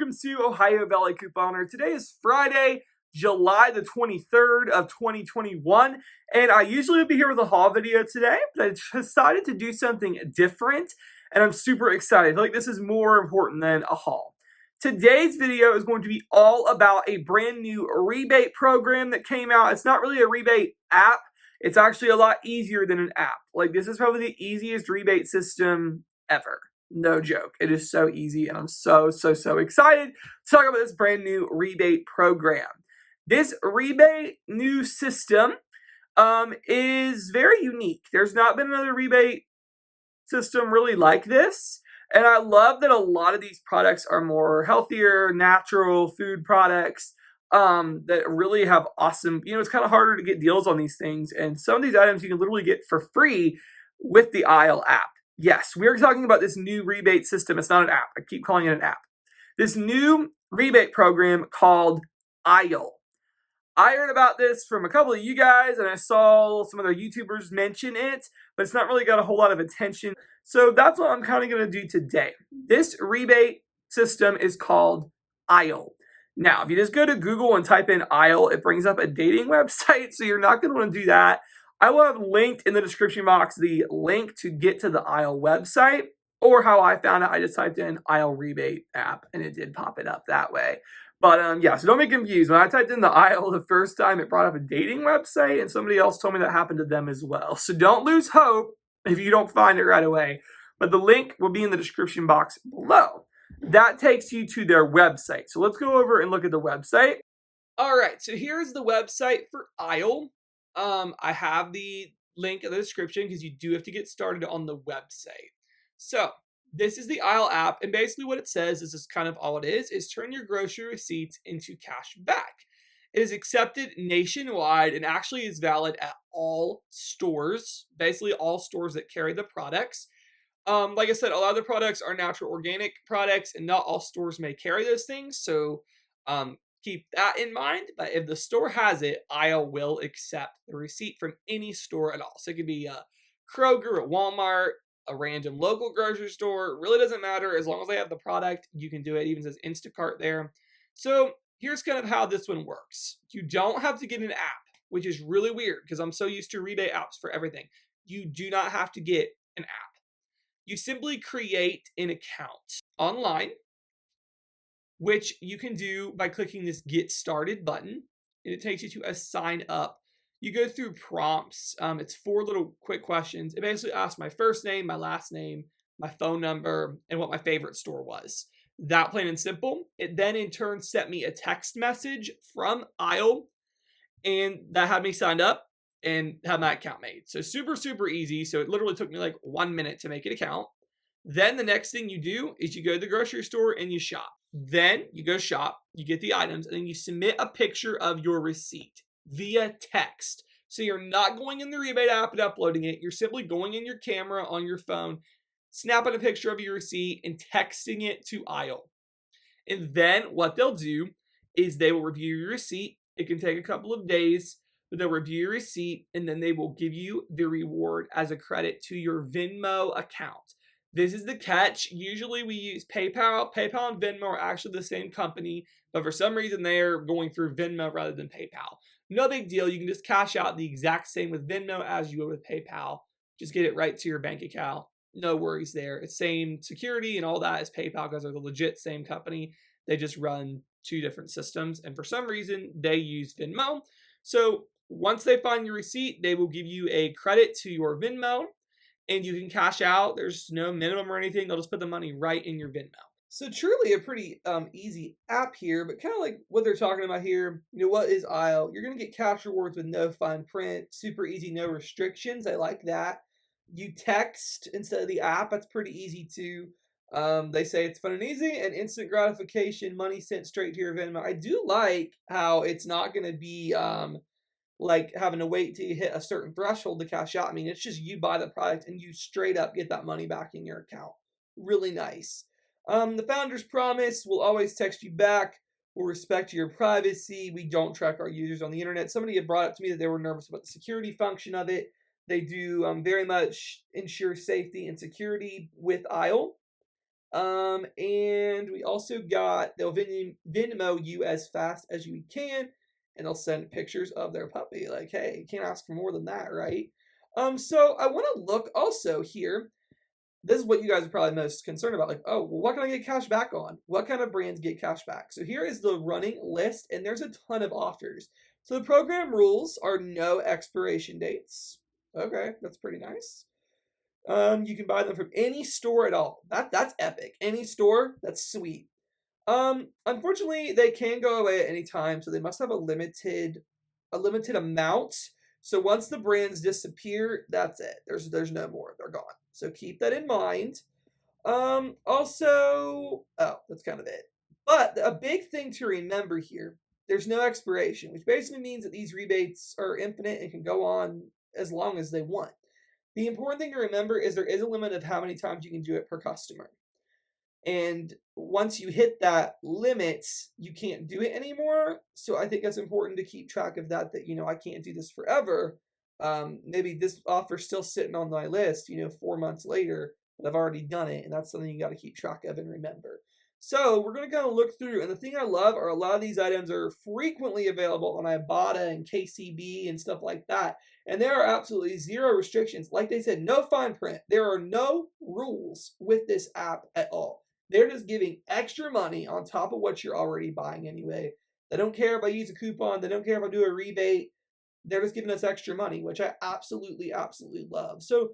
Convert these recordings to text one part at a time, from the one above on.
welcome to Ohio Valley Couponer. Today is Friday, July the 23rd of 2021, and I usually would be here with a haul video today, but I decided to do something different, and I'm super excited. I feel like this is more important than a haul. Today's video is going to be all about a brand new rebate program that came out. It's not really a rebate app. It's actually a lot easier than an app. Like, this is probably the easiest rebate system ever. No joke. It is so easy, and I'm so excited to talk about this brand new rebate program. This rebate new system is very unique. There's not been another rebate system really like this, and I love that a lot of these products are more healthier, natural food products that really have awesome, it's kind of harder to get deals on these things, and some of these items you can literally get for free with the Aisle app. Yes, we're talking about this new rebate system. It's not an app. I keep calling it an app. This new rebate program called Aisle. I heard about this from a couple of you guys, and I saw some other YouTubers mention it, but it's not really got a whole lot of attention. So that's what I'm kind of going to do today. This rebate system is called Aisle. Now, if you just go to Google and type in Aisle, it brings up a dating website, so you're not going to want to do that. I will have linked in the description box the link to get to the Aisle website, or how I found it. I just typed in Aisle rebate app, and it did pop it up that way. But yeah, so don't be confused. When I typed in the Aisle the first time, it brought up a dating website, and somebody else told me that happened to them as well. So don't lose hope if you don't find it right away. But the link will be in the description box below. That takes you to their website. So let's go over and look at the website. All right, so here's the website for Aisle. I have the link in the description because you do have to get started on the website. So this is the Aisle app, and basically what it says is kind of all it is turn your grocery receipts into cash back. It is accepted nationwide and actually is valid at all stores, basically all stores that carry the products. Like I said, a lot of the products are natural organic products, and not all stores may carry those things, so keep that in mind. But if the store has it, Aisle will accept the receipt from any store at all. So it could be a Kroger, a Walmart, a random local grocery store. It really doesn't matter. As long as they have the product, you can do it. It even says Instacart there. So here's kind of how this one works. You don't have to get an app, which is really weird because I'm so used to rebate apps for everything. You do not have to get an app. You simply create an account online, which you can do by clicking this Get Started button, and it takes you to a sign up. You go through prompts. It's 4 little quick questions. It basically asks my first name, my last name, my phone number, and what my favorite store was. That plain and simple. It then in turn sent me a text message from Aisle, and that had me signed up and have my account made. So super easy. So it literally took me like 1 minute to make an account. Then the next thing you do is you go to the grocery store and you shop. Then you go shop, you get the items, and then you submit a picture of your receipt via text. So you're not going in the rebate app and uploading it. You're simply going in your camera on your phone, snapping a picture of your receipt, and texting it to Aisle. And then what they'll do is they will review your receipt. It can take a couple of days, but they'll review your receipt, and then they will give you the reward as a credit to your Venmo account. This is the catch. Usually we use PayPal. PayPal and Venmo are actually the same company, but for some reason they're going through Venmo rather than PayPal. No big deal. You can just cash out the exact same with Venmo as you would with PayPal. Just get it right to your bank account. No worries there. It's same security and all that as PayPal because they're the legit same company. They just run 2 different systems, and for some reason they use Venmo. So once they find your receipt, they will give you a credit to your Venmo, and you can cash out. There's no minimum or anything. They'll just put the money right in your Venmo. So truly a pretty easy app here, but kind of like what they're talking about here. What is Aisle? You're going to get cash rewards with no fine print. Super easy, no restrictions. I like that. You text instead of the app. That's pretty easy too. They say it's fun and easy and instant gratification, money sent straight to your Venmo. I do like how it's not going to be like having to wait till you hit a certain threshold to cash out. I mean, it's just you buy the product and you straight up get that money back in your account. Really nice. The founders promise we'll always text you back. We'll respect your privacy. We don't track our users on the internet. Somebody had brought up to me that they were nervous about the security function of it. They do very much ensure safety and security with Aisle. And we also got, they'll Venmo you as fast as you can, and they'll send pictures of their puppy. Like, hey, you can't ask for more than that, right? So I want to look also here. This is what you guys are probably most concerned about. Like, oh, well, what can I get cash back on? What kind of brands get cash back? So here is the running list, and there's a ton of offers. So the program rules are no expiration dates. Okay, that's pretty nice. You can buy them from any store at all. That's epic. Any store, that's sweet. Unfortunately, they can go away at any time, so they must have a limited amount. So once the brands disappear, that's it. There's no more. They're gone. So keep that in mind. Also, oh, that's kind of it. But a big thing to remember here, there's no expiration, which basically means that these rebates are infinite and can go on as long as they want. The important thing to remember is there is a limit of how many times you can do it per customer. And once you hit that limit, you can't do it anymore. So I think that's important to keep track of that, I can't do this forever. Maybe this offer's still sitting on my list, 4 months later, but I've already done it. And that's something you got to keep track of and remember. So we're going to kind of look through. And the thing I love are a lot of these items are frequently available on Ibotta and KCB and stuff like that. And there are absolutely zero restrictions. Like they said, no fine print. There are no rules with this app at all. They're just giving extra money on top of what you're already buying anyway. They don't care if I use a coupon. They don't care if I do a rebate. They're just giving us extra money, which I absolutely, absolutely love. So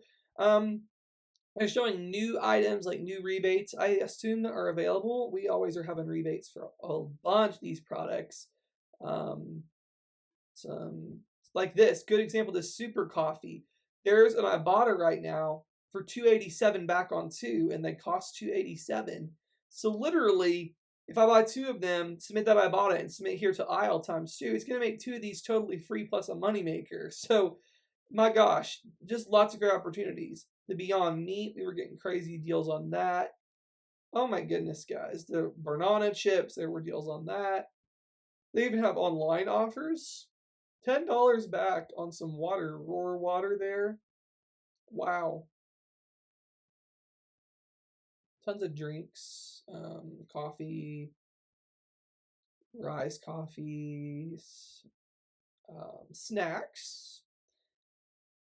they're showing new items, like new rebates, I assume, that are available. We always are having rebates for a bunch of these products. Some like this, good example, this super coffee. There's an Ibotta right now for $2.87 back on 2, and they cost $2.87. So literally, if I buy 2 of them, submit that Ibotta and submit here to aisle times 2, it's going to make 2 of these totally free plus a moneymaker. So, my gosh, just lots of great opportunities. The Beyond Meat, we were getting crazy deals on that. Oh my goodness, guys. The banana chips, there were deals on that. They even have online offers. $10 back on some water, Roar water there. Wow. Tons of drinks, coffee, rise coffees, snacks.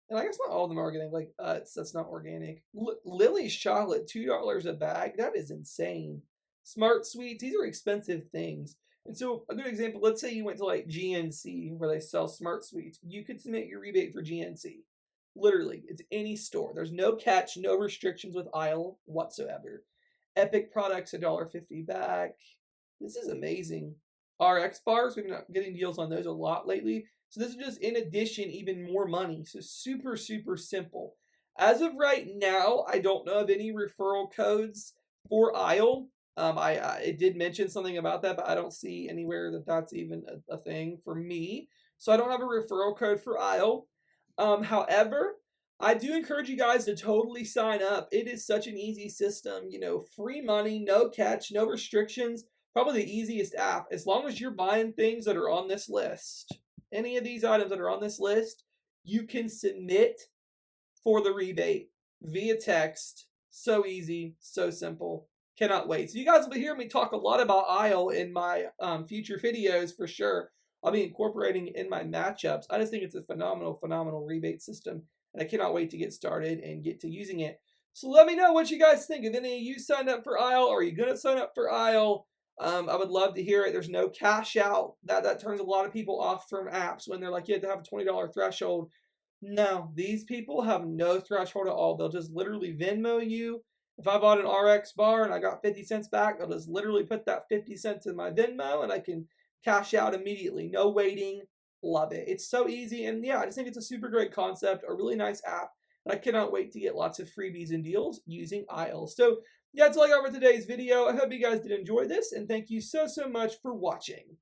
And I guess not all of them are organic. Like that's not organic. Lily's chocolate, $2 a bag. That is insane. Smart Sweets. These are expensive things. And so a good example, let's say you went to like GNC where they sell Smart Sweets. You could submit your rebate for GNC. Literally, it's any store. There's no catch, no restrictions with aisle whatsoever. Epic products, $1.50 back. This is amazing. RX bars, we've been getting deals on those a lot lately. So this is just in addition, even more money. So super, super simple. As of right now, I don't know of any referral codes for aisle. It did mention something about that, but I don't see anywhere that that's even a thing for me. So I don't have a referral code for aisle. However, I do encourage you guys to totally sign up. It is such an easy system, free money, no catch, no restrictions, probably the easiest app. As long as you're buying things that are on this list, any of these items that are on this list, you can submit for the rebate via text. So easy, so simple. Cannot wait. So you guys will be hearing me talk a lot about aisle in my future videos for sure. I'll be incorporating it in my matchups. I just think it's a phenomenal, phenomenal rebate system. And I cannot wait to get started and get to using it. So let me know what you guys think. If any of you signed up for aisle, or are you going to sign up for aisle? I would love to hear it. There's no cash out. That turns a lot of people off from apps when they're like, you have to have a $20 threshold. No, these people have no threshold at all. They'll just literally Venmo you. If I bought an RX bar and I got 50 cents back, I'll just literally put that 50 cents in my Venmo and I can cash out immediately. No waiting. Love it. It's so easy. And yeah, I just think it's a super great concept, a really nice app. And I cannot wait to get lots of freebies and deals using aisle. So yeah, that's all I got for today's video. I hope you guys did enjoy this. And thank you so, so much for watching.